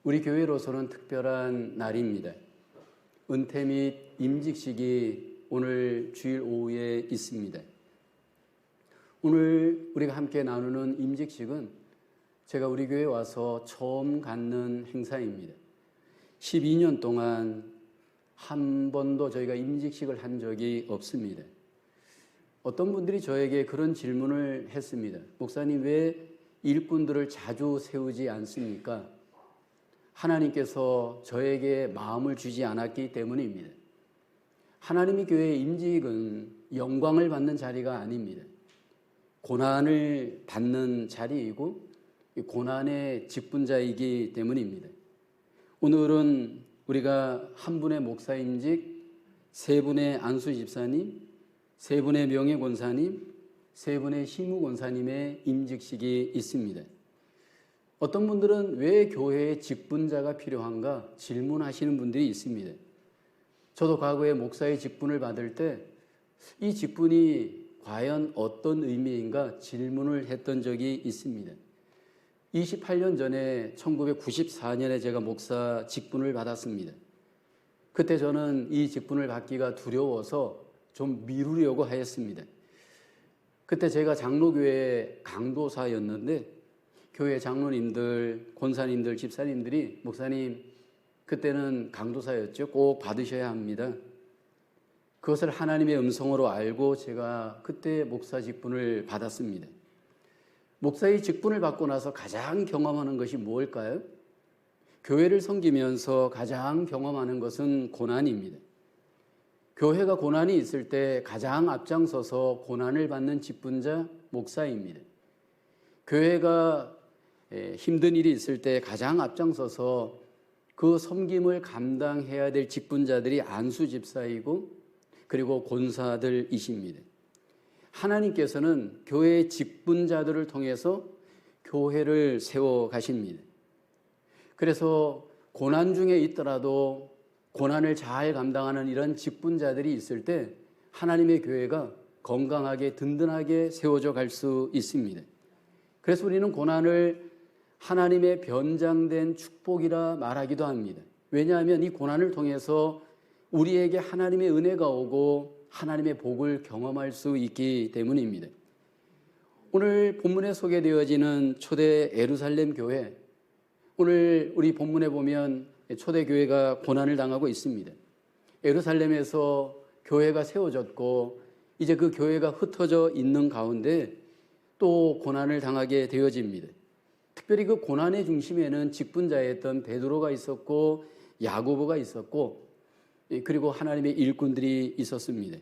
우리 교회로서는 특별한 날입니다. 은퇴 및 임직식이 오늘 주일 오후에 있습니다. 오늘 우리가 함께 나누는 임직식은 제가 우리 교회에 와서 처음 갖는 행사입니다. 12년 동안 한 번도 저희가 임직식을 한 적이 없습니다. 어떤 분들이 저에게 그런 질문을 했습니다. 목사님, 왜 일꾼들을 자주 세우지 않습니까? 하나님께서 저에게 마음을 주지 않았기 때문입니다. 하나님의 교회의 임직은 영광을 받는 자리가 아닙니다. 고난을 받는 자리이고 고난의 직분자이기 때문입니다. 오늘은 우리가 한 분의 목사임직, 세 분의 안수 집사님, 세 분의 명예 권사님, 세 분의 시무 권사님의 임직식이 있습니다. 어떤 분들은 왜 교회에 직분자가 필요한가 질문하시는 분들이 있습니다. 저도 과거에 목사의 직분을 받을 때 이 직분이 과연 어떤 의미인가 질문을 했던 적이 있습니다. 28년 전에 1994년에 제가 목사 직분을 받았습니다. 그때 저는 이 직분을 받기가 두려워서 좀 미루려고 하였습니다. 그때 제가 장로교회 강도사였는데 교회 장로님들, 권사님들, 집사님들이 목사님, 그때는 강도사였죠. 꼭 받으셔야 합니다. 그것을 하나님의 음성으로 알고 제가 그때 목사 직분을 받았습니다. 목사의 직분을 받고 나서 가장 경험하는 것이 무엇일까요? 교회를 섬기면서 가장 경험하는 것은 고난입니다. 교회가 고난이 있을 때 가장 앞장서서 고난을 받는 직분자 목사입니다. 교회가 힘든 일이 있을 때 가장 앞장서서 그 섬김을 감당해야 될 직분자들이 안수 집사이고 그리고 권사들이십니다. 하나님께서는 교회의 직분자들을 통해서 교회를 세워 가십니다. 그래서 고난 중에 있더라도 고난을 잘 감당하는 이런 직분자들이 있을 때 하나님의 교회가 건강하게 든든하게 세워져 갈 수 있습니다. 그래서 우리는 고난을 하나님의 변장된 축복이라 말하기도 합니다. 왜냐하면 이 고난을 통해서 우리에게 하나님의 은혜가 오고 하나님의 복을 경험할 수 있기 때문입니다. 오늘 본문에 소개되어지는 초대 예루살렘 교회, 오늘 우리 본문에 보면 초대교회가 고난을 당하고 있습니다. 예루살렘에서 교회가 세워졌고 이제 그 교회가 흩어져 있는 가운데 또 고난을 당하게 되어집니다. 특별히 그 고난의 중심에는 직분자였던 베드로가 있었고 야고보가 있었고 그리고 하나님의 일꾼들이 있었습니다.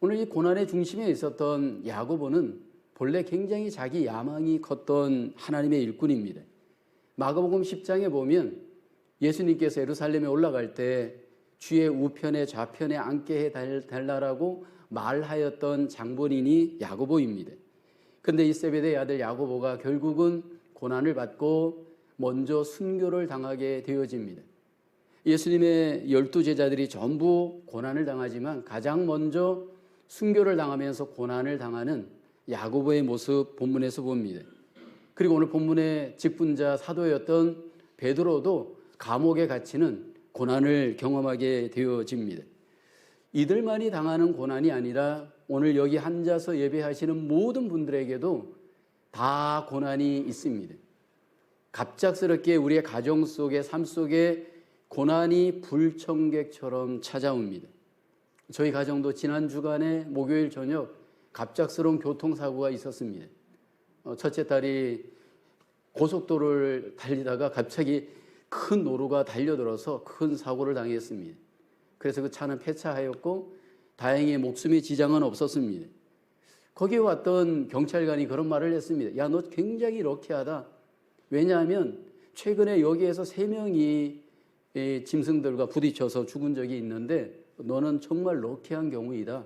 오늘 이 고난의 중심에 있었던 야고보는 본래 굉장히 자기 야망이 컸던 하나님의 일꾼입니다. 마가복음 10장에 보면 예수님께서 예루살렘에 올라갈 때 주의 우편에 좌편에 앉게 해달라고 말하였던 장본인이 야고보입니다. 그런데 이 세베대의 아들 야고보가 결국은 고난을 받고 먼저 순교를 당하게 되어집니다. 예수님의 12 제자들이 전부 고난을 당하지만 가장 먼저 순교를 당하면서 고난을 당하는 야고보의 모습 본문에서 봅니다. 그리고 오늘 본문의 직분자 사도였던 베드로도 감옥에 갇히는 고난을 경험하게 되어집니다. 이들만이 당하는 고난이 아니라 오늘 여기 앉아서 예배하시는 모든 분들에게도 다 고난이 있습니다. 갑작스럽게 우리의 가정 속에 삶 속에 고난이 불청객처럼 찾아옵니다. 저희 가정도 지난 주간에 목요일 저녁 갑작스러운 교통사고가 있었습니다. 첫째 딸이 고속도로를 달리다가 갑자기 큰 노루가 달려들어서 큰 사고를 당했습니다. 그래서 그 차는 폐차하였고 다행히 목숨에 지장은 없었습니다. 거기에 왔던 경찰관이 그런 말을 했습니다. 야, 너 굉장히 럭키하다. 왜냐하면 최근에 여기에서 3명이 짐승들과 부딪혀서 죽은 적이 있는데 너는 정말 럭키한 경우이다.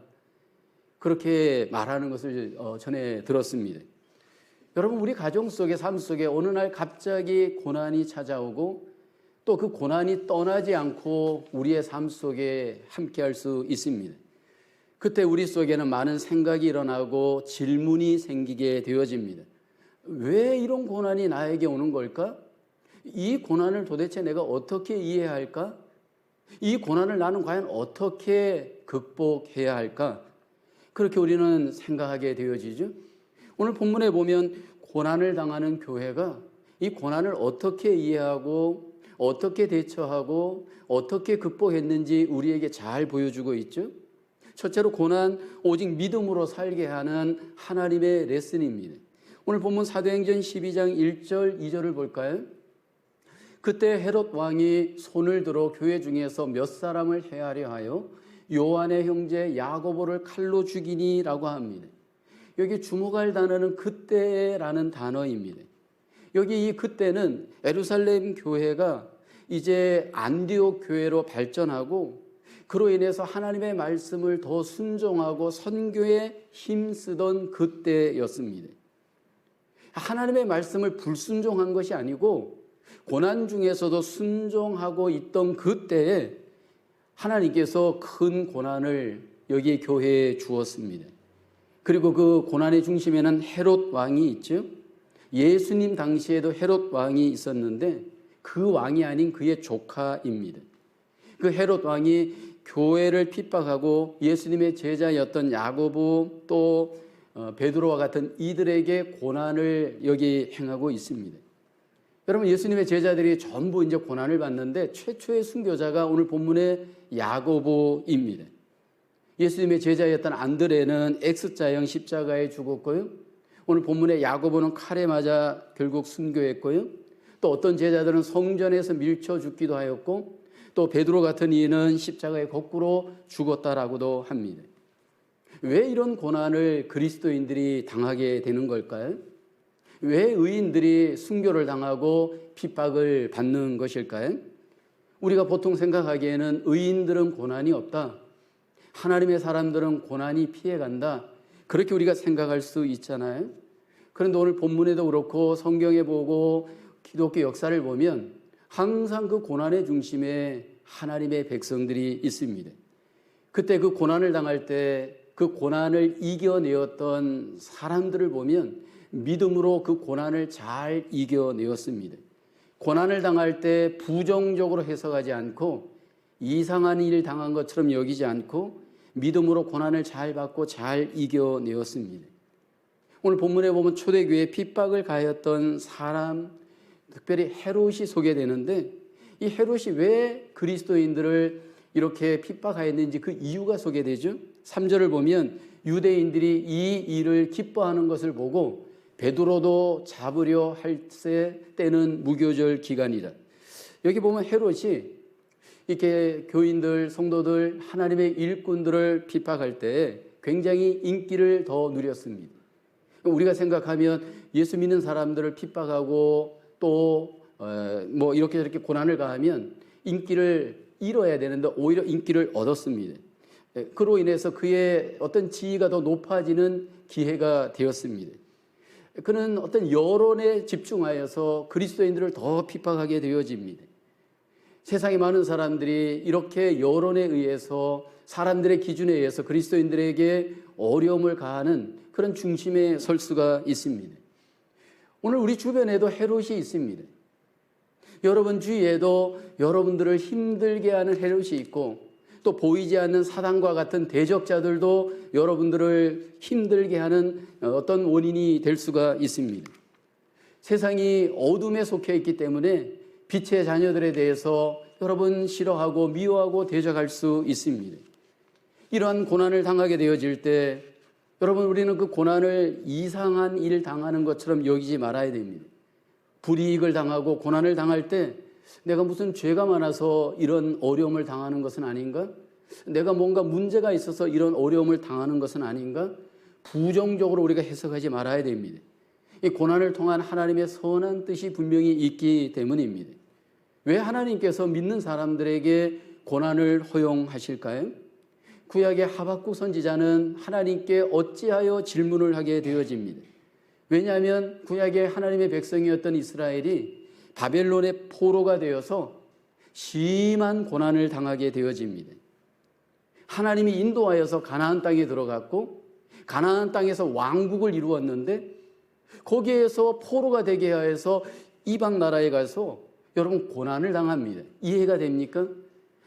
그렇게 말하는 것을 전해 들었습니다. 여러분, 우리 가정 속에 삶 속에 어느 날 갑자기 고난이 찾아오고 또 그 고난이 떠나지 않고 우리의 삶 속에 함께할 수 있습니다. 그때 우리 속에는 많은 생각이 일어나고 질문이 생기게 되어집니다. 왜 이런 고난이 나에게 오는 걸까? 이 고난을 도대체 내가 어떻게 이해해야 할까? 이 고난을 나는 과연 어떻게 극복해야 할까? 그렇게 우리는 생각하게 되어지죠. 오늘 본문에 보면 고난을 당하는 교회가 이 고난을 어떻게 이해하고 어떻게 대처하고 어떻게 극복했는지 우리에게 잘 보여주고 있죠. 첫째로 고난 오직 믿음으로 살게 하는 하나님의 레슨입니다. 오늘 본문 사도행전 12장 1절 2절을 볼까요? 그때 헤롯 왕이 손을 들어 교회 중에서 몇 사람을 해하려 하여 요한의 형제 야고보를 칼로 죽이니라고 합니다. 여기 주목할 단어는 그때라는 단어입니다. 여기 이 그때는 예루살렘 교회가 이제 안디옥 교회로 발전하고 그로 인해서 하나님의 말씀을 더 순종하고 선교에 힘쓰던 그때였습니다. 하나님의 말씀을 불순종한 것이 아니고 고난 중에서도 순종하고 있던 그때에 하나님께서 큰 고난을 여기 교회에 주었습니다. 그리고 그 고난의 중심에는 헤롯 왕이 있죠. 예수님 당시에도 헤롯 왕이 있었는데 그 왕이 아닌 그의 조카입니다. 그 헤롯 왕이 교회를 핍박하고 예수님의 제자였던 야고보 또 베드로와 같은 이들에게 고난을 여기 행하고 있습니다. 여러분, 예수님의 제자들이 전부 이제 고난을 받는데 최초의 순교자가 오늘 본문의 야고보입니다. 예수님의 제자였던 안드레는 X자형 십자가에 죽었고요. 오늘 본문의 야고보는 칼에 맞아 결국 순교했고요. 또 어떤 제자들은 성전에서 밀쳐 죽기도 하였고 또 베드로 같은 이는 십자가에 거꾸로 죽었다라고도 합니다. 왜 이런 고난을 그리스도인들이 당하게 되는 걸까요? 왜 의인들이 순교를 당하고 핍박을 받는 것일까요? 우리가 보통 생각하기에는 의인들은 고난이 없다. 하나님의 사람들은 고난이 피해간다. 그렇게 우리가 생각할 수 있잖아요. 그런데 오늘 본문에도 그렇고 성경에 보고 기독교 역사를 보면 항상 그 고난의 중심에 하나님의 백성들이 있습니다. 그때 그 고난을 당할 때 그 고난을 이겨내었던 사람들을 보면 믿음으로 그 고난을 잘 이겨내었습니다. 고난을 당할 때 부정적으로 해석하지 않고 이상한 일 당한 것처럼 여기지 않고 믿음으로 고난을 잘 받고 잘 이겨내었습니다. 오늘 본문에 보면 초대교회에 핍박을 가했던 사람, 특별히 헤롯이 소개되는데 이 헤롯이 왜 그리스도인들을 이렇게 핍박하였는지 그 이유가 소개되죠. 3절을 보면 유대인들이 이 일을 기뻐하는 것을 보고 베드로도 잡으려 할 때는 무교절 기간이다. 여기 보면 헤롯이 이렇게 교인들, 성도들, 하나님의 일꾼들을 핍박할 때 굉장히 인기를 더 누렸습니다. 우리가 생각하면 예수 믿는 사람들을 핍박하고 또 뭐 이렇게 저렇게 고난을 가하면 인기를 잃어야 되는데 오히려 인기를 얻었습니다. 그로 인해서 그의 어떤 지위가 더 높아지는 기회가 되었습니다. 그는 어떤 여론에 집중하여서 그리스도인들을 더 핍박하게 되어집니다. 세상에 많은 사람들이 이렇게 여론에 의해서 사람들의 기준에 의해서 그리스도인들에게 어려움을 가하는 그런 중심에 설 수가 있습니다. 오늘 우리 주변에도 헤롯이 있습니다. 여러분 주위에도 여러분들을 힘들게 하는 헤롯이 있고 또 보이지 않는 사단과 같은 대적자들도 여러분들을 힘들게 하는 어떤 원인이 될 수가 있습니다. 세상이 어둠에 속해 있기 때문에 빛의 자녀들에 대해서 여러분 싫어하고 미워하고 대적할 수 있습니다. 이러한 고난을 당하게 되어질 때 여러분 우리는 그 고난을 이상한 일 당하는 것처럼 여기지 말아야 됩니다. 불이익을 당하고 고난을 당할 때 내가 무슨 죄가 많아서 이런 어려움을 당하는 것은 아닌가? 내가 뭔가 문제가 있어서 이런 어려움을 당하는 것은 아닌가? 부정적으로 우리가 해석하지 말아야 됩니다. 이 고난을 통한 하나님의 선한 뜻이 분명히 있기 때문입니다. 왜 하나님께서 믿는 사람들에게 고난을 허용하실까요? 구약의 하박국 선지자는 하나님께 어찌하여 질문을 하게 되어집니다. 왜냐하면 구약의 하나님의 백성이었던 이스라엘이 바벨론의 포로가 되어서 심한 고난을 당하게 되어집니다. 하나님이 인도하여서 가나안 땅에 들어갔고 가나안 땅에서 왕국을 이루었는데 거기에서 포로가 되게 하여서 이방 나라에 가서 여러분 고난을 당합니다. 이해가 됩니까?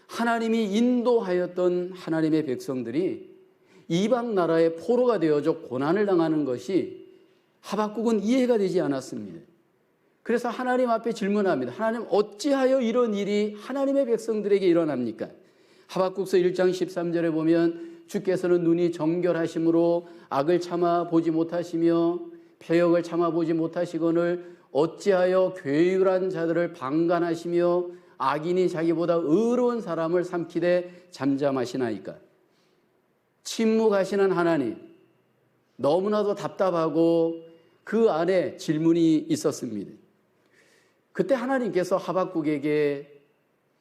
하나님이 인도하였던 하나님의 백성들이 이방 나라의 포로가 되어져 고난을 당하는 것이 하박국은 이해가 되지 않았습니다. 그래서 하나님 앞에 질문합니다. 하나님, 어찌하여 이런 일이 하나님의 백성들에게 일어납니까? 하박국서 1장 13절에 보면 주께서는 눈이 정결하심으로 악을 참아 보지 못하시며 패역을 참아 보지 못하시거늘 어찌하여 괴율한 자들을 방관하시며 악인이 자기보다 의로운 사람을 삼키되 잠잠하시나이까? 침묵하시는 하나님, 너무나도 답답하고 그 안에 질문이 있었습니다. 그때 하나님께서 하박국에게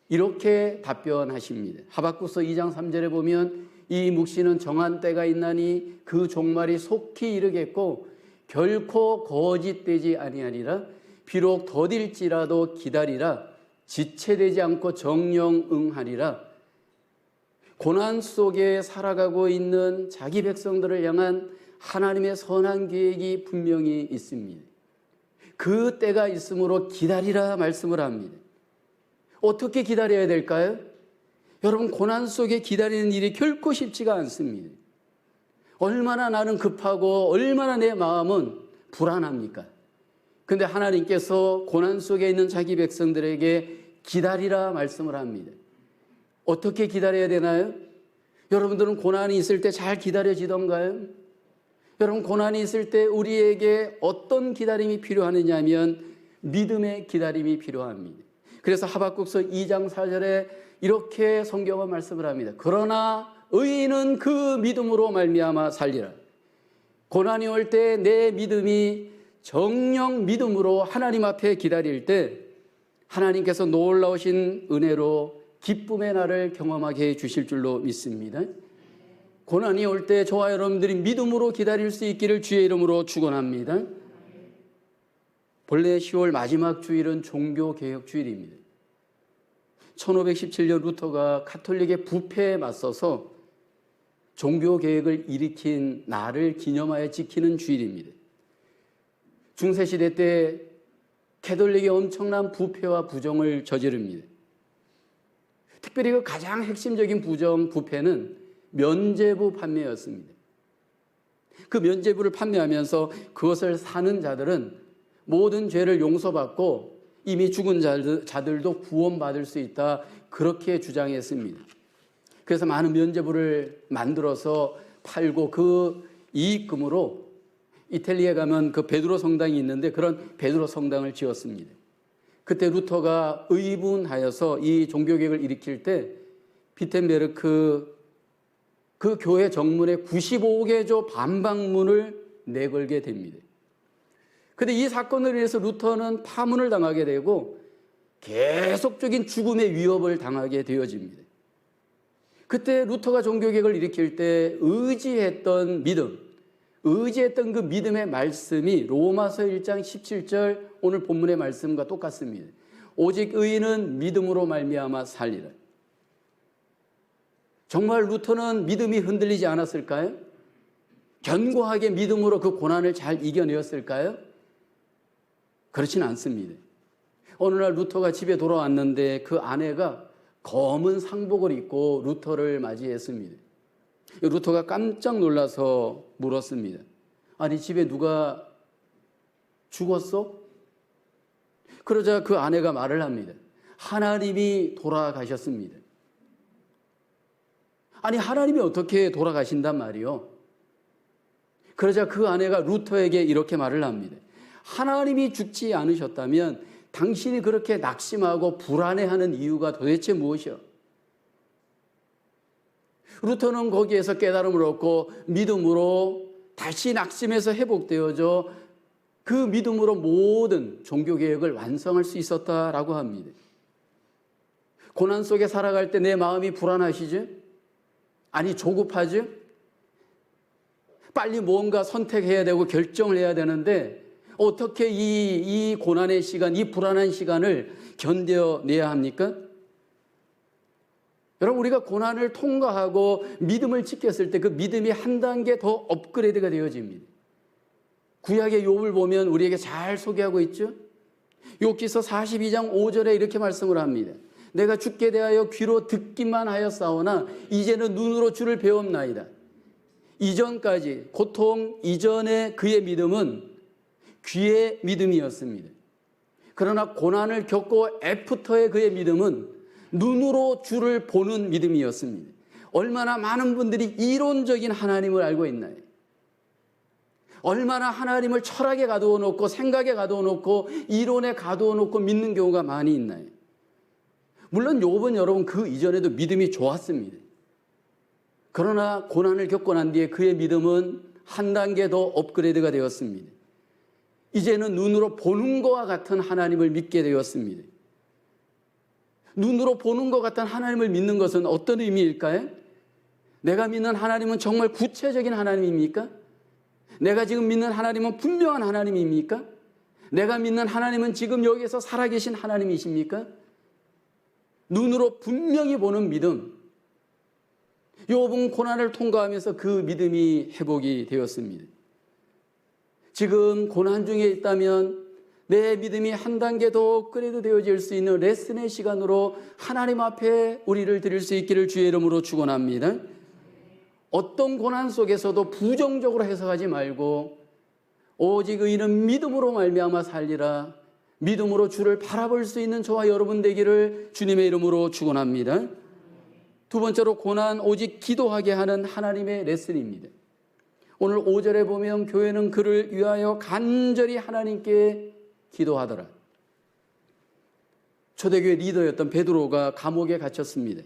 이렇게 답변하십니다. 하박국서 2장 3절에 보면 이 묵시는 정한 때가 있나니 그 종말이 속히 이르겠고 결코 거짓되지 아니하리라. 비록 더딜지라도 기다리라. 지체되지 않고 정령 응하리라. 고난 속에 살아가고 있는 자기 백성들을 향한 하나님의 선한 계획이 분명히 있습니다. 그 때가 있으므로 기다리라 말씀을 합니다. 어떻게 기다려야 될까요? 여러분, 고난 속에 기다리는 일이 결코 쉽지가 않습니다. 얼마나 나는 급하고 얼마나 내 마음은 불안합니까? 근데 하나님께서 고난 속에 있는 자기 백성들에게 기다리라 말씀을 합니다. 어떻게 기다려야 되나요? 여러분들은 고난이 있을 때 잘 기다려지던가요? 여러분, 고난이 있을 때 우리에게 어떤 기다림이 필요하느냐 하면 믿음의 기다림이 필요합니다. 그래서 하박국서 2장 4절에 이렇게 성경은 말씀을 합니다. 그러나 의인은 그 믿음으로 말미암아 살리라. 고난이 올 때 내 믿음이 정녕 믿음으로 하나님 앞에 기다릴 때 하나님께서 놀라우신 은혜로 기쁨의 날을 경험하게 해 주실 줄로 믿습니다. 고난이 올 때 저와 여러분들이 믿음으로 기다릴 수 있기를 주의 이름으로 축원합니다. 본래 10월 마지막 주일은 종교개혁 주일입니다. 1517년 루터가 가톨릭의 부패에 맞서서 종교개혁을 일으킨 날을 기념하여 지키는 주일입니다. 중세시대 때 가톨릭이 엄청난 부패와 부정을 저지릅니다. 특별히 그 가장 핵심적인 부패는 면죄부 판매였습니다. 그 면죄부를 판매하면서 그것을 사는 자들은 모든 죄를 용서받고 이미 죽은 자들도 구원받을 수 있다, 그렇게 주장했습니다. 그래서 많은 면죄부를 만들어서 팔고 그 이익금으로 이탈리아에 가면 그 베드로 성당이 있는데 그런 베드로 성당을 지었습니다. 그때 루터가 의분하여서 이 종교개혁을 일으킬 때 비텐베르크 그 교회 정문에 95개조 반박문을 내걸게 됩니다. 그런데 이 사건을 인해서 루터는 파문을 당하게 되고 계속적인 죽음의 위협을 당하게 되어집니다. 그때 루터가 종교개혁을 일으킬 때 의지했던 그 믿음의 말씀이 로마서 1장 17절 오늘 본문의 말씀과 똑같습니다. 오직 의인은 믿음으로 말미암아 살리라. 정말 루터는 믿음이 흔들리지 않았을까요? 견고하게 믿음으로 그 고난을 잘 이겨내었을까요? 그렇지는 않습니다. 어느 날 루터가 집에 돌아왔는데 그 아내가 검은 상복을 입고 루터를 맞이했습니다. 루터가 깜짝 놀라서 물었습니다. 아니, 집에 누가 죽었어? 그러자 그 아내가 말을 합니다. 하나님이 돌아가셨습니다. 아니, 하나님이 어떻게 돌아가신단 말이요? 그러자 그 아내가 루터에게 이렇게 말을 합니다. 하나님이 죽지 않으셨다면 당신이 그렇게 낙심하고 불안해하는 이유가 도대체 무엇이요? 루터는 거기에서 깨달음을 얻고 믿음으로 다시 낙심해서 회복되어져 그 믿음으로 모든 종교개혁을 완성할 수 있었다라고 합니다. 고난 속에 살아갈 때 내 마음이 불안하시죠? 아니, 조급하죠? 빨리 뭔가 선택해야 되고 결정을 해야 되는데 어떻게 이 고난의 시간, 이 불안한 시간을 견뎌내야 합니까? 여러분, 우리가 고난을 통과하고 믿음을 지켰을 때 그 믿음이 한 단계 더 업그레이드가 되어집니다. 구약의 욥을 보면 우리에게 잘 소개하고 있죠. 욥기서 42장 5절에 이렇게 말씀을 합니다. 내가 주께 대하여 귀로 듣기만 하였사오나 이제는 눈으로 주를 배웠나이다. 이전까지, 고통 이전의 그의 믿음은 귀의 믿음이었습니다. 그러나 고난을 겪고 애프터의 그의 믿음은 눈으로 주를 보는 믿음이었습니다. 얼마나 많은 분들이 이론적인 하나님을 알고 있나요? 얼마나 하나님을 철학에 가두어 놓고 생각에 가두어 놓고 이론에 가두어 놓고 믿는 경우가 많이 있나요? 물론 욥은 여러분 그 이전에도 믿음이 좋았습니다. 그러나 고난을 겪고 난 뒤에 그의 믿음은 한 단계 더 업그레이드가 되었습니다. 이제는 눈으로 보는 것과 같은 하나님을 믿게 되었습니다. 눈으로 보는 것 같은 하나님을 믿는 것은 어떤 의미일까요? 내가 믿는 하나님은 정말 구체적인 하나님입니까? 내가 지금 믿는 하나님은 분명한 하나님입니까? 내가 믿는 하나님은 지금 여기에서 살아계신 하나님이십니까? 눈으로 분명히 보는 믿음. 욥은 고난을 통과하면서 그 믿음이 회복이 되었습니다. 지금 고난 중에 있다면 내 믿음이 한 단계 더 업그레이드 되어질 수 있는 레슨의 시간으로 하나님 앞에 우리를 드릴 수 있기를 주의 이름으로 축원합니다. 어떤 고난 속에서도 부정적으로 해석하지 말고 오직 의인은 믿음으로 말미암아 살리라. 믿음으로 주를 바라볼 수 있는 저와 여러분 되기를 주님의 이름으로 축원합니다. 두 번째로 고난 오직 기도하게 하는 하나님의 레슨입니다. 오늘 5절에 보면 교회는 그를 위하여 간절히 하나님께 기도하더라. 초대교회 리더였던 베드로가 감옥에 갇혔습니다.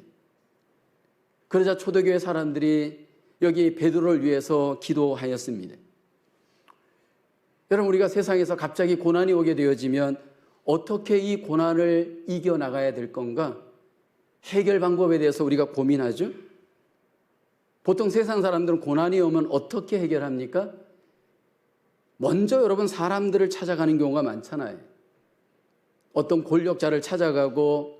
그러자 초대교회 사람들이 여기 베드로를 위해서 기도하였습니다. 여러분, 우리가 세상에서 갑자기 고난이 오게 되어지면 어떻게 이 고난을 이겨나가야 될 건가? 해결 방법에 대해서 우리가 고민하죠. 보통 세상 사람들은 고난이 오면 어떻게 해결합니까? 먼저 여러분 사람들을 찾아가는 경우가 많잖아요. 어떤 권력자를 찾아가고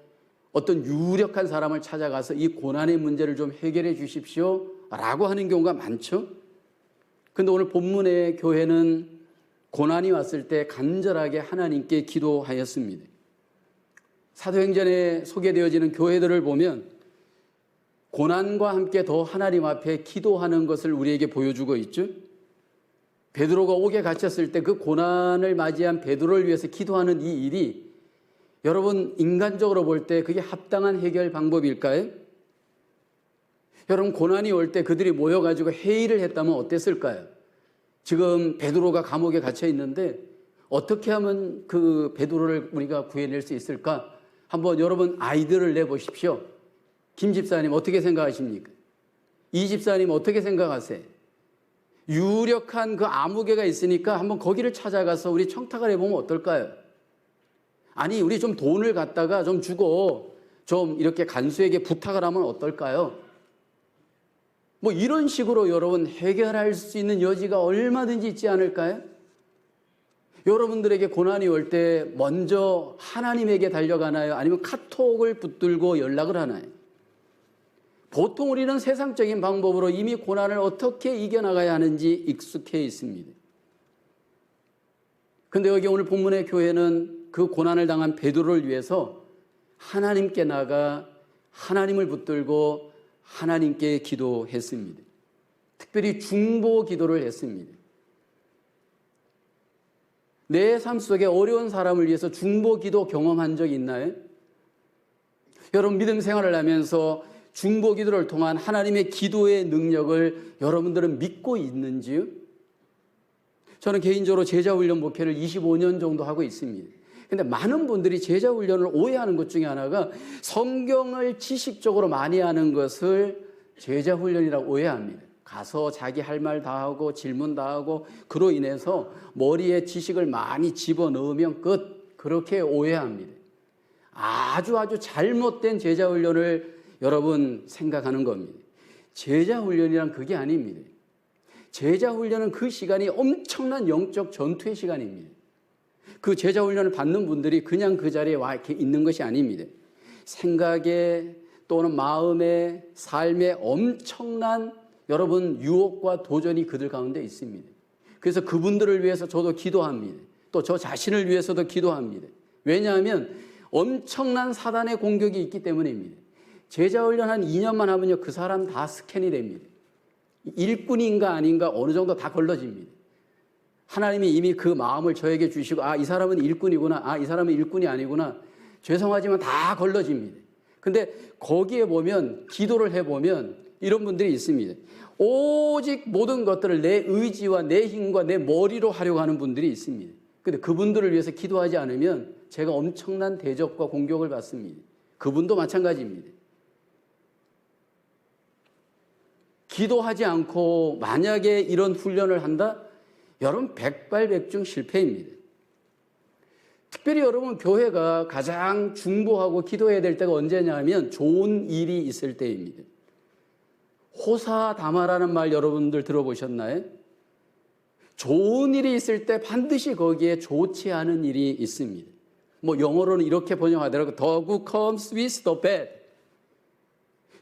어떤 유력한 사람을 찾아가서 이 고난의 문제를 좀 해결해 주십시오 라고 하는 경우가 많죠. 그런데 오늘 본문의 교회는 고난이 왔을 때 간절하게 하나님께 기도하였습니다. 사도행전에 소개되어지는 교회들을 보면 고난과 함께 더 하나님 앞에 기도하는 것을 우리에게 보여주고 있죠. 베드로가 옥에 갇혔을 때 그 고난을 맞이한 베드로를 위해서 기도하는 이 일이 여러분 인간적으로 볼 때 그게 합당한 해결 방법일까요? 여러분 고난이 올 때 그들이 모여가지고 회의를 했다면 어땠을까요? 지금 베드로가 감옥에 갇혀 있는데 어떻게 하면 그 베드로를 우리가 구해낼 수 있을까? 한번 여러분 아이디어를 내보십시오. 김 집사님 어떻게 생각하십니까? 이 집사님 어떻게 생각하세요? 유력한 그 아무개가 있으니까 한번 거기를 찾아가서 우리 청탁을 해보면 어떨까요? 아니 우리 좀 돈을 갖다가 좀 주고 좀 이렇게 간수에게 부탁을 하면 어떨까요? 뭐 이런 식으로 여러분 해결할 수 있는 여지가 얼마든지 있지 않을까요? 여러분들에게 고난이 올 때 먼저 하나님에게 달려가나요? 아니면 카톡을 붙들고 연락을 하나요? 보통 우리는 세상적인 방법으로 이미 고난을 어떻게 이겨나가야 하는지 익숙해 있습니다. 그런데 여기 오늘 본문의 교회는 그 고난을 당한 베드로를 위해서 하나님께 나가 하나님을 붙들고 하나님께 기도했습니다. 특별히 중보 기도를 했습니다. 내 삶 속에 어려운 사람을 위해서 중보 기도 경험한 적 있나요? 여러분 믿음 생활을 하면서 중보 기도를 통한 하나님의 기도의 능력을 여러분들은 믿고 있는지요? 저는 개인적으로 제자훈련 목회를 25년 정도 하고 있습니다. 근데 많은 분들이 제자훈련을 오해하는 것 중에 하나가 성경을 지식적으로 많이 하는 것을 제자훈련이라고 오해합니다. 가서 자기 할 말 다 하고 질문 다 하고 그로 인해서 머리에 지식을 많이 집어넣으면 끝, 그렇게 오해합니다. 아주 잘못된 제자훈련을 여러분 생각하는 겁니다. 제자훈련이란 그게 아닙니다. 제자훈련은 그 시간이 엄청난 영적 전투의 시간입니다. 그 제자훈련을 받는 분들이 그냥 그 자리에 와 이렇게 있는 것이 아닙니다. 생각에 또는 마음에 삶에 엄청난 여러분 유혹과 도전이 그들 가운데 있습니다. 그래서 그분들을 위해서 저도 기도합니다. 또 저 자신을 위해서도 기도합니다. 왜냐하면 엄청난 사단의 공격이 있기 때문입니다. 제자 훈련 한 2년만 하면요, 그 사람 다 스캔이 됩니다. 일꾼인가 아닌가 어느 정도 다 걸러집니다. 하나님이 이미 그 마음을 저에게 주시고, 이 사람은 일꾼이구나, 이 사람은 일꾼이 아니구나, 죄송하지만 다 걸러집니다. 근데 거기에 보면, 기도를 해보면 이런 분들이 있습니다. 오직 모든 것들을 내 의지와 내 힘과 내 머리로 하려고 하는 분들이 있습니다. 근데 그분들을 위해서 기도하지 않으면 제가 엄청난 대적과 공격을 받습니다. 그분도 마찬가지입니다. 기도하지 않고 만약에 이런 훈련을 한다? 여러분 백발백중 실패입니다. 특별히 여러분 교회가 가장 중보하고 기도해야 될 때가 언제냐면 좋은 일이 있을 때입니다. 호사다마라는 말 여러분들 들어보셨나요? 좋은 일이 있을 때 반드시 거기에 좋지 않은 일이 있습니다. 뭐 영어로는 이렇게 번역하더라고요. The good comes with the bad.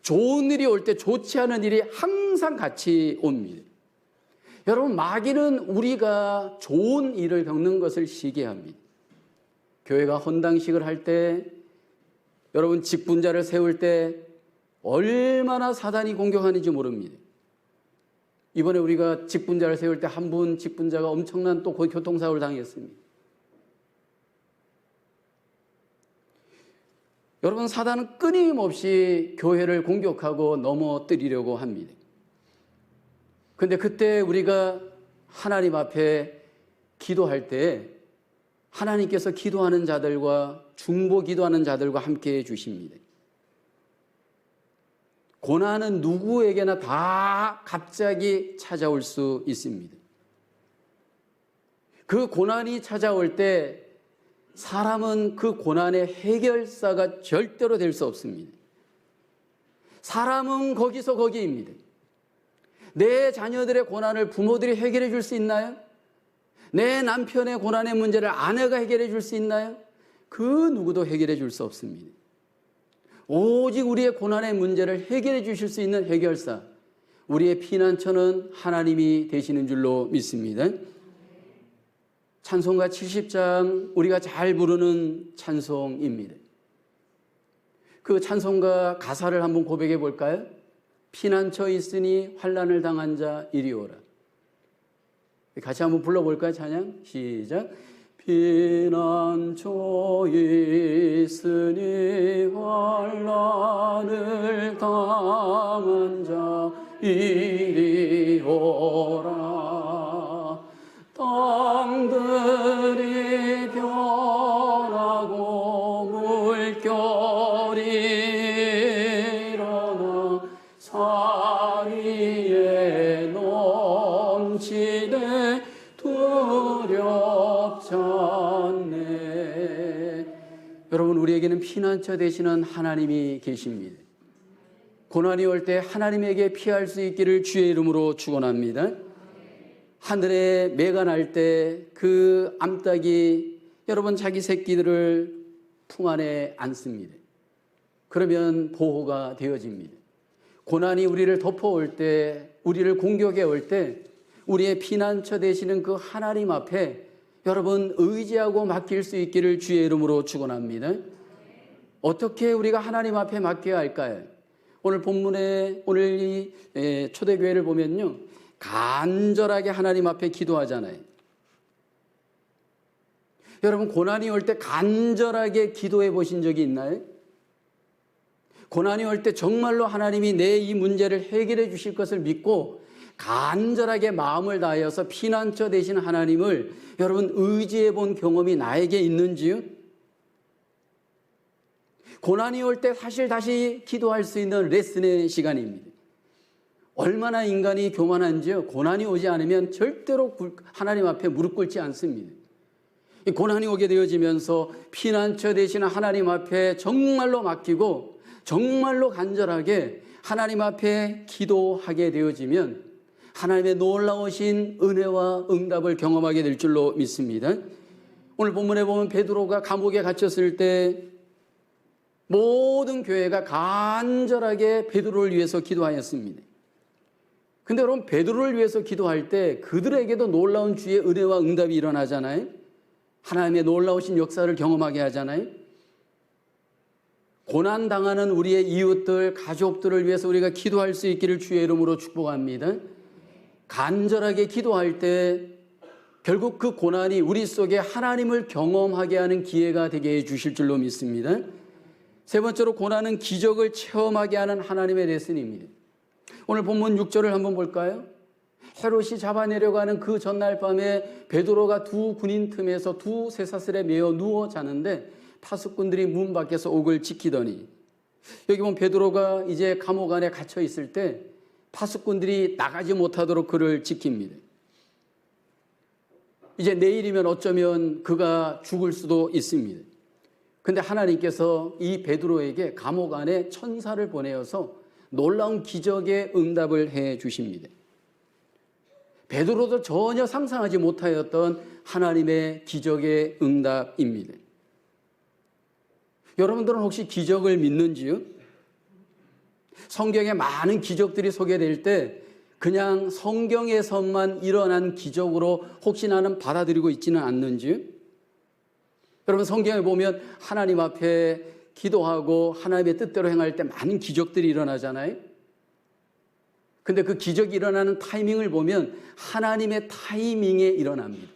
좋은 일이 올 때 좋지 않은 일이 항상 같이 옵니다. 여러분, 마귀는 우리가 좋은 일을 겪는 것을 시기합니다. 교회가 헌당식을 할 때, 여러분 직분자를 세울 때 얼마나 사단이 공격하는지 모릅니다. 이번에 우리가 직분자를 세울 때 한 분 직분자가 엄청난 또 교통사고를 당했습니다. 여러분, 사단은 끊임없이 교회를 공격하고 넘어뜨리려고 합니다. 그런데 그때 우리가 하나님 앞에 기도할 때 하나님께서 기도하는 자들과 중보 기도하는 자들과 함께 해 주십니다. 고난은 누구에게나 다 갑자기 찾아올 수 있습니다. 그 고난이 찾아올 때 사람은 그 고난의 해결사가 절대로 될 수 없습니다. 사람은 거기서 거기입니다. 내 자녀들의 고난을 부모들이 해결해 줄 수 있나요? 내 남편의 고난의 문제를 아내가 해결해 줄 수 있나요? 그 누구도 해결해 줄 수 없습니다. 오직 우리의 고난의 문제를 해결해 주실 수 있는 해결사, 우리의 피난처는 하나님이 되시는 줄로 믿습니다. 찬송가 70장 우리가 잘 부르는 찬송입니다. 그 찬송가 가사를 한번 고백해 볼까요? 피난처 있으니 환난을 당한 자 이리 오라. 같이 한번 불러볼까요? 찬양 시작. 피난처 있으니 환난을 당한 자 이리 오라. 땅들이 변하고 물결이 일어나 사리에 넘치네 두렵지 않네. 여러분, 우리에게는 피난처 되시는 하나님이 계십니다. 고난이 올 때 하나님에게 피할 수 있기를 주의 이름으로 축원합니다. 하늘에 매가 날 때 그 암탉이 여러분 자기 새끼들을 품 안에 안습니다. 그러면 보호가 되어집니다. 고난이 우리를 덮어올 때, 우리를 공격해 올 때 우리의 피난처 되시는 그 하나님 앞에 여러분 의지하고 맡길 수 있기를 주의 이름으로 축원합니다. 어떻게 우리가 하나님 앞에 맡겨야 할까요? 오늘 본문에 오늘 이 초대교회를 보면요, 간절하게 하나님 앞에 기도하잖아요. 여러분, 고난이 올 때 간절하게 기도해 보신 적이 있나요? 고난이 올 때 정말로 하나님이 내 이 문제를 해결해 주실 것을 믿고 간절하게 마음을 다하여서 피난처 되신 하나님을 여러분 의지해 본 경험이 나에게 있는지요? 고난이 올 때 사실 다시 기도할 수 있는 레슨의 시간입니다. 얼마나 인간이 교만한지요. 고난이 오지 않으면 절대로 하나님 앞에 무릎 꿇지 않습니다. 고난이 오게 되어지면서 피난처 되시는 하나님 앞에 정말로 맡기고 정말로 간절하게 하나님 앞에 기도하게 되어지면 하나님의 놀라우신 은혜와 응답을 경험하게 될 줄로 믿습니다. 오늘 본문에 보면 베드로가 감옥에 갇혔을 때 모든 교회가 간절하게 베드로를 위해서 기도하였습니다. 근데 여러분, 베드로를 위해서 기도할 때 그들에게도 놀라운 주의 은혜와 응답이 일어나잖아요. 하나님의 놀라우신 역사를 경험하게 하잖아요. 고난당하는 우리의 이웃들, 가족들을 위해서 우리가 기도할 수 있기를 주의 이름으로 축복합니다. 간절하게 기도할 때 결국 그 고난이 우리 속에 하나님을 경험하게 하는 기회가 되게 해 주실 줄로 믿습니다. 세 번째로, 고난은 기적을 체험하게 하는 하나님의 레슨입니다. 오늘 본문 6절을 한번 볼까요? 헤롯이 잡아내려가는 그 전날 밤에 베드로가 두 군인 틈에서 두 쇠사슬에 매어 누워 자는데 파수꾼들이 문 밖에서 옥을 지키더니, 여기 보면 베드로가 이제 감옥 안에 갇혀 있을 때 파수꾼들이 나가지 못하도록 그를 지킵니다. 이제 내일이면 어쩌면 그가 죽을 수도 있습니다. 근데 하나님께서 이 베드로에게 감옥 안에 천사를 보내어서 놀라운 기적의 응답을 해 주십니다. 베드로도 전혀 상상하지 못하였던 하나님의 기적의 응답입니다. 여러분들은 혹시 기적을 믿는지요? 성경에 많은 기적들이 소개될 때 그냥 성경에서만 일어난 기적으로 혹시 나는 받아들이고 있지는 않는지요? 여러분, 성경에 보면 하나님 앞에 기도하고 하나님의 뜻대로 행할 때 많은 기적들이 일어나잖아요. 근데 그 기적이 일어나는 타이밍을 보면 하나님의 타이밍에 일어납니다.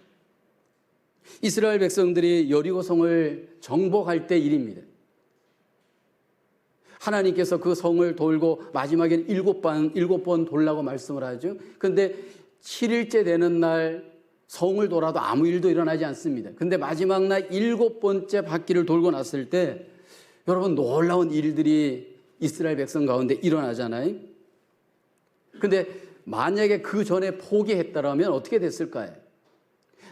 이스라엘 백성들이 여리고성을 정복할 때 일입니다. 하나님께서 그 성을 돌고 마지막에는 7번 돌라고 말씀을 하죠. 근데 7일째 되는 날 성을 돌아도 아무 일도 일어나지 않습니다. 근데 마지막 날 7번째 바퀴를 돌고 났을 때 여러분, 놀라운 일들이 이스라엘 백성 가운데 일어나잖아요. 근데 만약에 그 전에 포기했다라면 어떻게 됐을까요?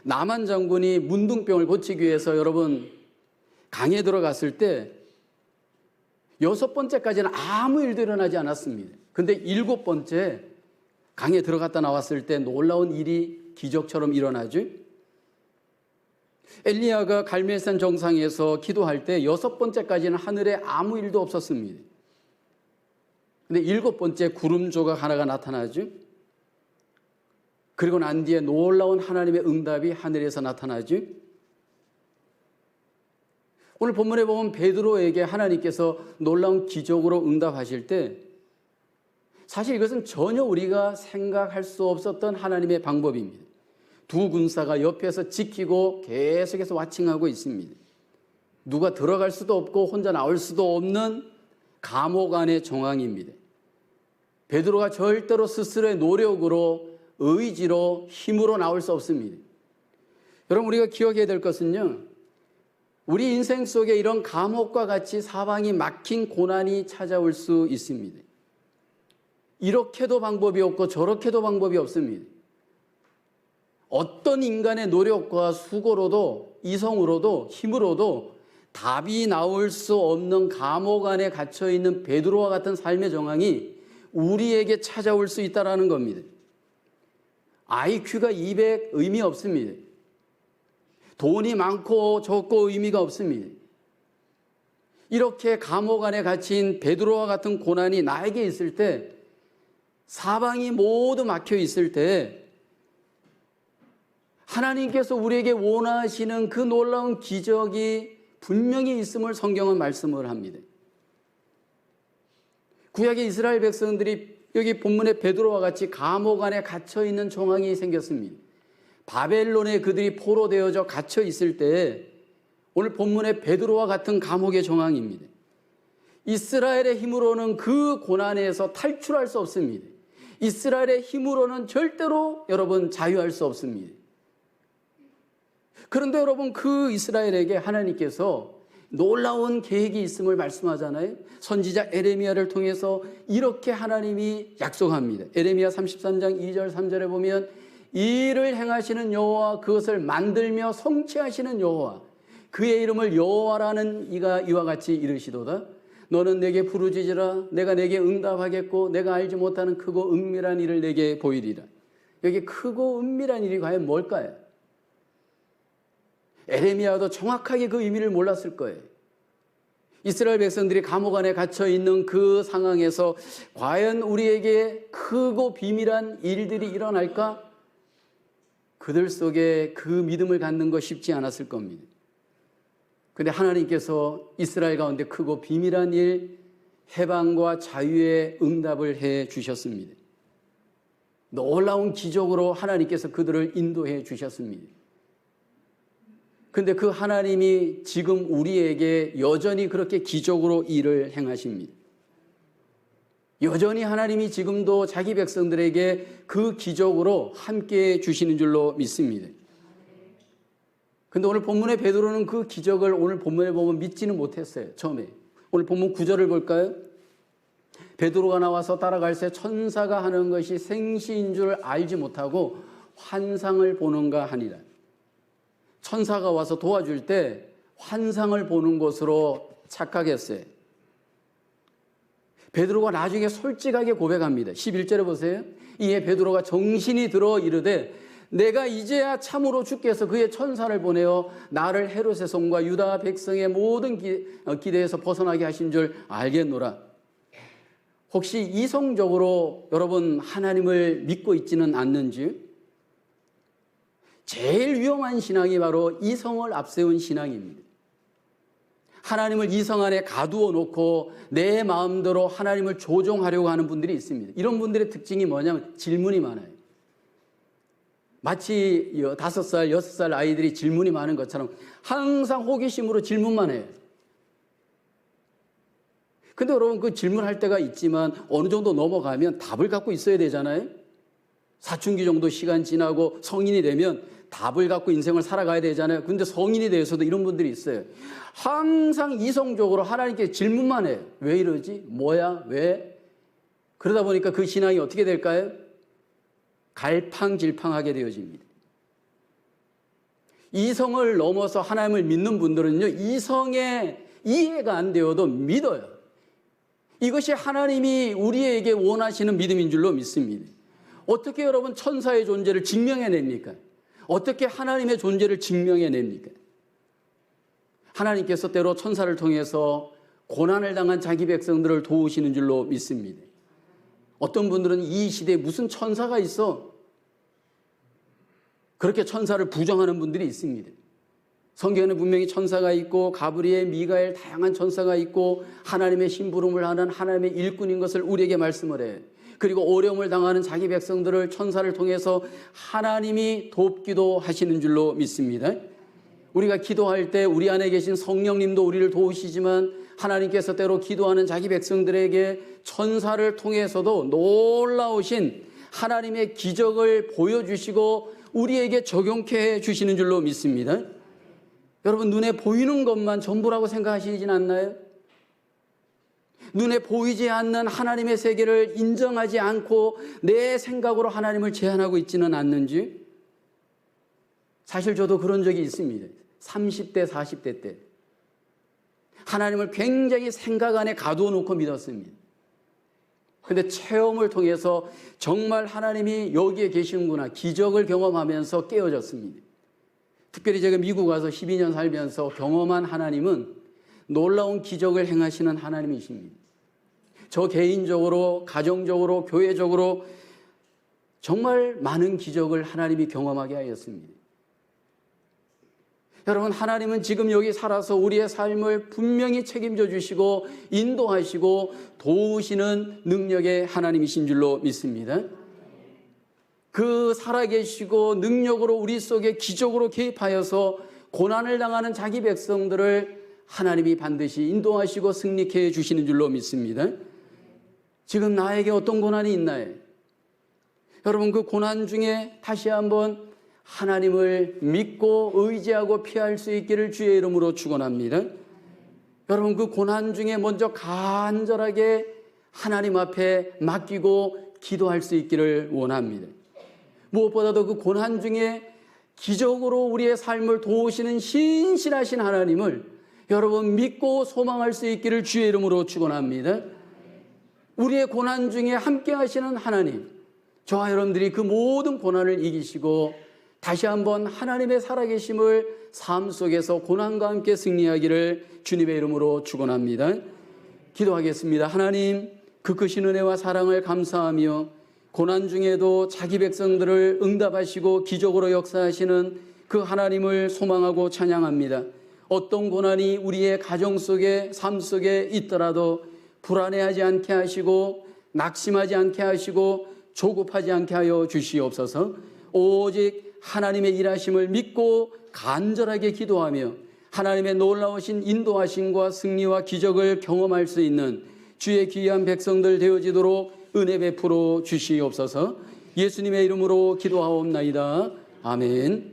나만 장군이 문둥병을 고치기 위해서 여러분 강에 들어갔을 때 6번째까지는 아무 일도 일어나지 않았습니다. 근데 7번째 강에 들어갔다 나왔을 때 놀라운 일이 기적처럼 일어나죠. 엘리야가 갈멜산 정상에서 기도할 때 6번째까지는 하늘에 아무 일도 없었습니다. 근데 7번째 구름 조각 하나가 나타나죠. 그리고 난 뒤에 놀라운 하나님의 응답이 하늘에서 나타나죠. 오늘 본문에 보면 베드로에게 하나님께서 놀라운 기적으로 응답하실 때 사실 이것은 전혀 우리가 생각할 수 없었던 하나님의 방법입니다. 두 군사가 옆에서 지키고 계속해서 와칭하고 있습니다. 누가 들어갈 수도 없고 혼자 나올 수도 없는 감옥 안의 정황입니다. 베드로가 절대로 스스로의 노력으로, 의지로, 힘으로 나올 수 없습니다. 여러분, 우리가 기억해야 될 것은요, 우리 인생 속에 이런 감옥과 같이 사방이 막힌 고난이 찾아올 수 있습니다. 이렇게도 방법이 없고 저렇게도 방법이 없습니다. 어떤 인간의 노력과 수고로도, 이성으로도, 힘으로도 답이 나올 수 없는 감옥 안에 갇혀있는 베드로와 같은 삶의 정황이 우리에게 찾아올 수 있다는 겁니다. IQ가 200 의미 없습니다. 돈이 많고 적고 의미가 없습니다. 이렇게 감옥 안에 갇힌 베드로와 같은 고난이 나에게 있을 때, 사방이 모두 막혀 있을 때 하나님께서 우리에게 원하시는 그 놀라운 기적이 분명히 있음을 성경은 말씀을 합니다. 구약의 이스라엘 백성들이 여기 본문의 베드로와 같이 감옥 안에 갇혀 있는 정황이 생겼습니다. 바벨론에 그들이 포로되어져 갇혀 있을 때 오늘 본문의 베드로와 같은 감옥의 정황입니다. 이스라엘의 힘으로는 그 고난에서 탈출할 수 없습니다. 이스라엘의 힘으로는 절대로 여러분 자유할 수 없습니다. 그런데 여러분, 그 이스라엘에게 하나님께서 놀라운 계획이 있음을 말씀하잖아요. 선지자 에레미야를 통해서 이렇게 하나님이 약속합니다. 에레미야 33장 2절 3절에 보면 이 일을 행하시는 여호와, 그것을 만들며 성취하시는 여호와, 그의 이름을 여호와라는 이가 이와 같이 이르시도다. 너는 내게 부르짖으라. 내가 내게 응답하겠고 내가 알지 못하는 크고 은밀한 일을 내게 보이리라. 여기 크고 은밀한 일이 과연 뭘까요? 에레미야도 정확하게 그 의미를 몰랐을 거예요. 이스라엘 백성들이 감옥 안에 갇혀 있는 그 상황에서 과연 우리에게 크고 비밀한 일들이 일어날까? 그들 속에 그 믿음을 갖는 거 쉽지 않았을 겁니다. 그런데 하나님께서 이스라엘 가운데 크고 비밀한 일, 해방과 자유의 응답을 해 주셨습니다. 놀라운 기적으로 하나님께서 그들을 인도해 주셨습니다. 그런데 그 하나님이 지금 우리에게 여전히 그렇게 기적으로 일을 행하십니다. 여전히 하나님이 지금도 자기 백성들에게 그 기적으로 함께해 주시는 줄로 믿습니다. 그런데 오늘 본문의 베드로는 그 기적을 오늘 본문에 보면 믿지는 못했어요. 처음에. 오늘 본문 9절을 볼까요? 베드로가 나와서 따라갈새 천사가 하는 것이 생시인 줄 알지 못하고 환상을 보는가 하니라. 천사가 와서 도와줄 때 환상을 보는 것으로 착각했어요. 베드로가 나중에 솔직하게 고백합니다. 11절에 보세요. 이에 베드로가 정신이 들어 이르되 내가 이제야 참으로 주께서 그의 천사를 보내어 나를 헤롯의 성과 유다 백성의 모든 기대에서 벗어나게 하신 줄 알겠노라. 혹시 이성적으로 여러분 하나님을 믿고 있지는 않는지? 제일 위험한 신앙이 바로 이성을 앞세운 신앙입니다. 하나님을 이성 안에 가두어 놓고 내 마음대로 하나님을 조종하려고 하는 분들이 있습니다. 이런 분들의 특징이 뭐냐면 질문이 많아요. 마치 5살, 6살 아이들이 질문이 많은 것처럼 항상 호기심으로 질문만 해요. 근데 여러분 그 질문할 때가 있지만 어느 정도 넘어가면 답을 갖고 있어야 되잖아요. 사춘기 정도 시간 지나고 성인이 되면 답을 갖고 인생을 살아가야 되잖아요. 근데 성인이 되어서도 이런 분들이 있어요. 항상 이성적으로 하나님께 질문만 해요. 왜 이러지? 뭐야? 왜? 그러다 보니까 그 신앙이 어떻게 될까요? 갈팡질팡하게 되어집니다. 이성을 넘어서 하나님을 믿는 분들은요, 이성에 이해가 안 되어도 믿어요. 이것이 하나님이 우리에게 원하시는 믿음인 줄로 믿습니다. 어떻게 여러분 천사의 존재를 증명해냅니까? 어떻게 하나님의 존재를 증명해냅니까? 하나님께서 때로 천사를 통해서 고난을 당한 자기 백성들을 도우시는 줄로 믿습니다. 어떤 분들은 이 시대에 무슨 천사가 있어? 그렇게 천사를 부정하는 분들이 있습니다. 성경에는 분명히 천사가 있고 가브리엘, 미가엘 다양한 천사가 있고 하나님의 심부름을 하는 하나님의 일꾼인 것을 우리에게 말씀을 해요. 그리고 어려움을 당하는 자기 백성들을 천사를 통해서 하나님이 돕기도 하시는 줄로 믿습니다. 우리가 기도할 때 우리 안에 계신 성령님도 우리를 도우시지만 하나님께서 때로 기도하는 자기 백성들에게 천사를 통해서도 놀라우신 하나님의 기적을 보여주시고 우리에게 적용케 해주시는 줄로 믿습니다. 여러분 눈에 보이는 것만 전부라고 생각하시진 않나요? 눈에 보이지 않는 하나님의 세계를 인정하지 않고 내 생각으로 하나님을 제한하고 있지는 않는지? 사실 저도 그런 적이 있습니다. 30대, 40대 때. 하나님을 굉장히 생각 안에 가두어 놓고 믿었습니다. 그런데 체험을 통해서 정말 하나님이 여기에 계시는구나 기적을 경험하면서 깨어졌습니다. 특별히 제가 미국 와서 12년 살면서 경험한 하나님은 놀라운 기적을 행하시는 하나님이십니다. 저 개인적으로, 가정적으로, 교회적으로 정말 많은 기적을 하나님이 경험하게 하였습니다. 여러분 하나님은 지금 여기 살아서 우리의 삶을 분명히 책임져 주시고 인도하시고 도우시는 능력의 하나님이신 줄로 믿습니다. 그 살아계시고 능력으로 우리 속에 기적으로 개입하여서 고난을 당하는 자기 백성들을 하나님이 반드시 인도하시고 승리케 해주시는 줄로 믿습니다. 지금 나에게 어떤 고난이 있나요? 여러분 그 고난 중에 다시 한번 하나님을 믿고 의지하고 피할 수 있기를 주의 이름으로 축원합니다. 여러분 그 고난 중에 먼저 간절하게 하나님 앞에 맡기고 기도할 수 있기를 원합니다. 무엇보다도 그 고난 중에 기적으로 우리의 삶을 도우시는 신실하신 하나님을 여러분 믿고 소망할 수 있기를 주의 이름으로 축원합니다. 우리의 고난 중에 함께 하시는 하나님, 저와 여러분들이 그 모든 고난을 이기시고 다시 한번 하나님의 살아계심을 삶 속에서 고난과 함께 승리하기를 주님의 이름으로 축원합니다. 기도하겠습니다. 하나님, 그 크신 은혜와 사랑을 감사하며 고난 중에도 자기 백성들을 응답하시고 기적으로 역사하시는 그 하나님을 소망하고 찬양합니다. 어떤 고난이 우리의 가정 속에, 삶 속에 있더라도 불안해하지 않게 하시고 낙심하지 않게 하시고 조급하지 않게 하여 주시옵소서. 오직 하나님의 일하심을 믿고 간절하게 기도하며 하나님의 놀라우신 인도하심과 승리와 기적을 경험할 수 있는 주의 귀한 백성들 되어지도록 은혜 베풀어 주시옵소서. 예수님의 이름으로 기도하옵나이다. 아멘.